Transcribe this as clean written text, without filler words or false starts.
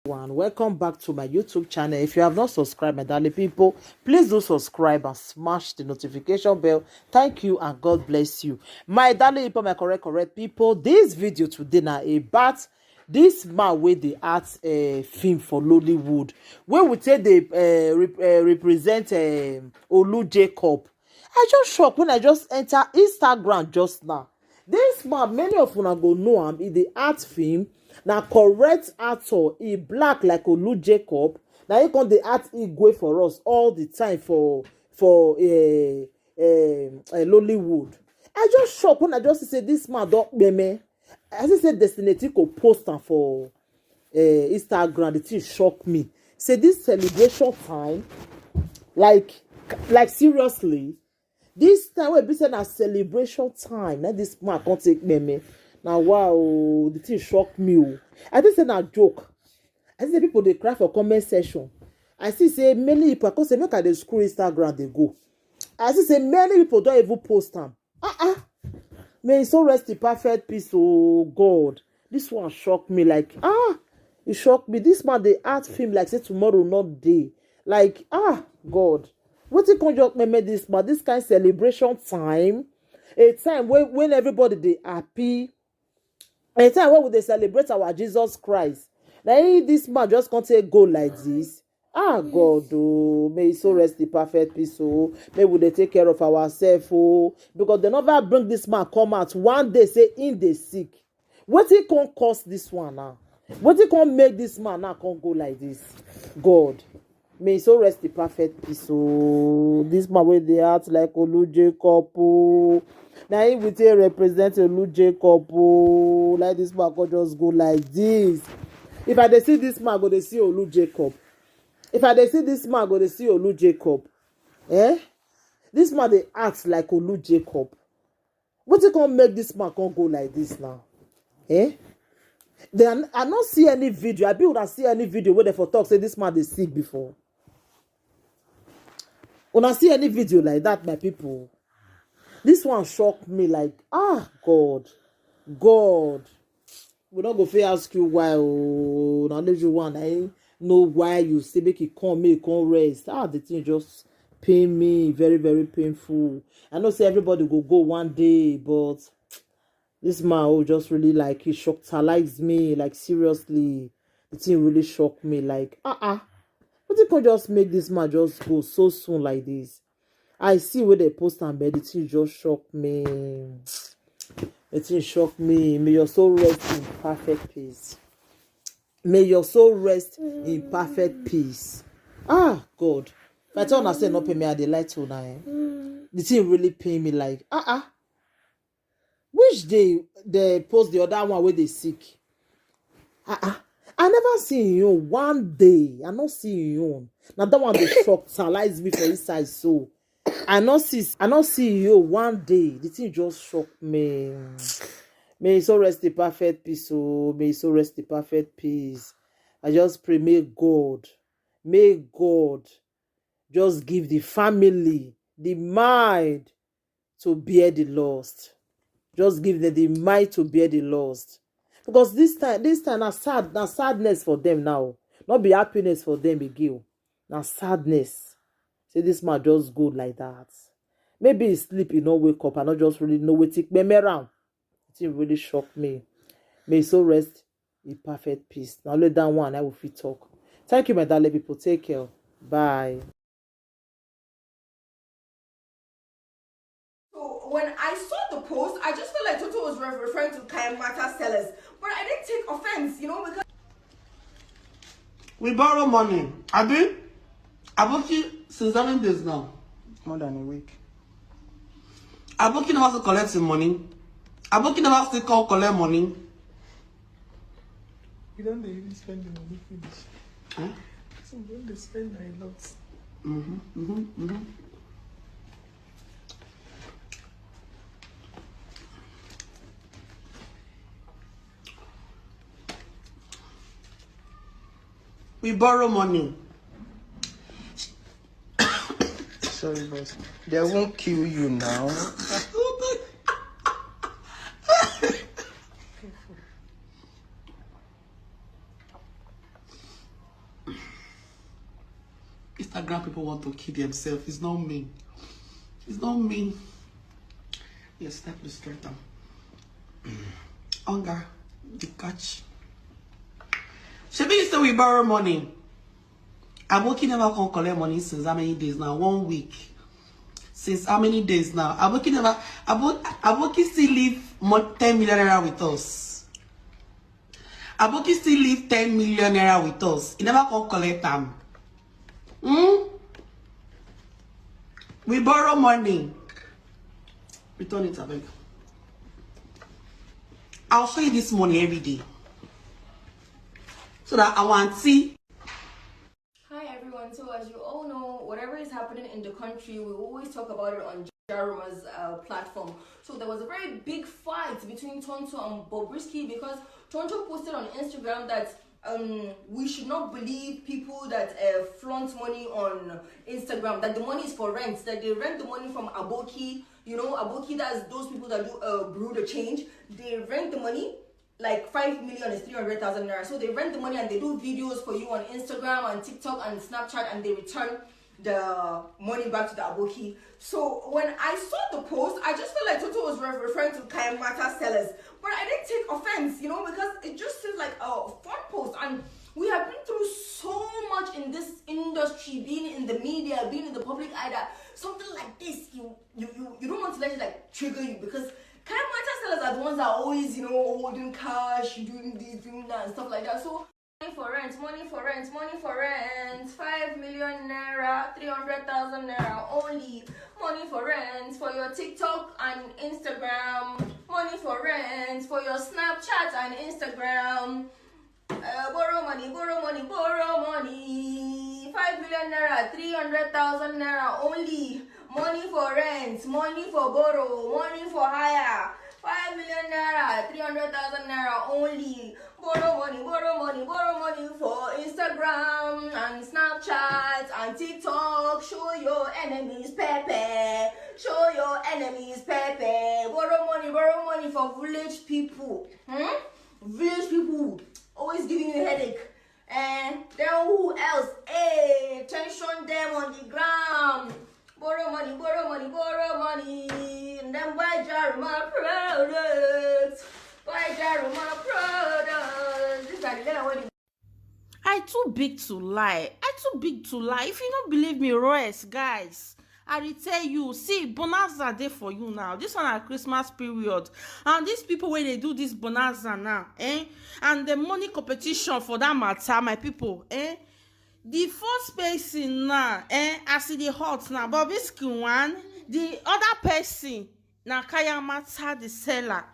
Welcome back to my YouTube channel. If you have not subscribed, my darling people, please do subscribe and smash the notification bell. Thank you and God bless you, my darling people, my correct people. This video today now about this man with the art film for Nollywood, where we say they represent Olu Jacob. I just shocked when I just enter Instagram just now. This man, many of you go know him in the art film. Now correct actor, he black like Olu Jacob. Now he come the art Igwe for us all the time for Nollywood. I just shocked when I just say this man don't me. As I said, Destiny go post for Instagram. The thing shocked me. Say this celebration time, like seriously, this time we be saying a celebration time. Now this man can't take me. Now wow, the thing shocked me. I think say na joke. I see people they cry for comment section. I see say many people because they make at the school Instagram they go. I see say many people don't even post them. May so rest in perfect peace. Oh God, this one shocked me. Like it shocked me. This man the art film like say tomorrow not day. Like God, what you conjure me this man? This kind of celebration time, a time when everybody they happy, a time when they celebrate our Jesus Christ. Now this man just can't take go like this. God, oh, may so rest in perfect peace. Oh, may we they take care of ourselves. Oh, because they never bring this man come out one day say in the sick. What he can't cause this one now? What he can't make this man now can't go like this? God, may so rest in perfect peace. Oh, this man with the heart like Olu Jacob. Oh, now he will take represent Olu Jacob. Oh, like this man can just go like this. If I dey see this man, go dey see Olu Jacob. If I dey see this man, go dey see Olu Jacob. This man dey act like Olu Jacob. What you can make this man can go like this now? Then I not see any video. I be would see any video where they for talk say this man dey sick before. When I see any video like that, my people, this one shocked me. Like God, we not go fit ask you why. Oh, now leave you one. I know why you say make it come rest. The thing just pain me, very very painful. I know say everybody go one day, but this man just really like he shocked me. Like seriously, the thing really shocked me. Like but you can just make this man just go so soon like this. I see where they post and bed. The thing just shocked me. The thing shocked me. May your soul rest in perfect peace. May your soul rest in perfect peace. God. If I tell say not pay me, I dey lie to now. The thing really pain me. Like which day they post the other one where they sick? I never see you one day. I not see you. Now that one they shocked me for inside. So I not see you one day. The thing just shocked me. May it so rest in perfect peace. Oh, may it so rest in perfect peace. I just pray, may God just give the family the mind to bear the lost. Just give them the mind to bear the lost. Because this time na sadness for them now. Not be happiness for them again. Now sadness. Say this man just go like that. Maybe he sleep, he not wake up, and not just really know what take me around. It really shocked me. May so rest in perfect peace. Now let that one I will fit talk. Thank you, my darling people. Take care. Bye. So when I saw the post, I just felt like Toto was referring to Kayamata sellers. But I didn't take offense, because we borrow money. I've working since 7 days now. More than a week. I've working about to collect some money. I'm working about to collect money. You don't even spend the money finish. So when they spend a lot. We borrow money. Sorry, boss. They won't kill you now. Instagram people want to kill themselves. It's not me. It's not me. Yes, step the straight down. Hunger, the catch. Shebi you say we borrow money. Aboki never come collect money since how many days now? 1 week. Since how many days now? Aboki still leave 10 million naira with us. Aboki still leave 10 million naira with us. He never come collect them. We borrow money. Return it, abeg. I'll show you this money every day. So that I want to see. Hi everyone, so as you all know, whatever is happening in the country, we always talk about it on Jaruma's platform. So there was a very big fight between Tonto and Bobrisky because Tonto posted on Instagram that we should not believe people that flaunt money on Instagram, that the money is for rent, that they rent the money from Aboki. You know, Aboki, that's those people that do brew the change. They rent the money. Like 5 million is 300,000 naira. So they rent the money and they do videos for you on Instagram and TikTok and Snapchat, and they return the money back to the Aboki. So when I saw the post, I just felt like Toto was referring to Kaimata sellers, but I didn't take offense, you know, because it just seems like a fun post. And we have been through so much in this industry, being in the media, being in the public eye, that something like this, you don't want to let it like trigger you, because Kaimata sellers are the ones that are always, you know, holding cash, doing this, doing that, and stuff like that. So money for rent, money for rent, money for rent, 5 million naira, 300,000 naira only. Money for rent for your TikTok and Instagram. Money for rent for your Snapchat and Instagram. Borrow money, borrow money, borrow money. 5 million naira, 300,000 naira only. Money for rent, money for borrow, money for hire. 5 million naira, 300,000 naira only. Borrow money, borrow money, borrow money for Instagram and Snapchat and TikTok. Show your enemies Pepe. Show your enemies Pepe. Borrow money for village people. Village people always giving you a headache. And then who else? Hey, tension them on the ground. Borrow money, borrow money, borrow money. And then buy Jaruma products. Buy Jaruma products. This is the I too big to lie. If you don't believe me, rest, guys. I will tell you, see, bonanza day for you now. This one at Christmas period. And these people, when they do this bonanza now, and the money competition for that matter, my people, the first person now, as it is hot now, Bobrisky one, the other person, now Kayamata the seller.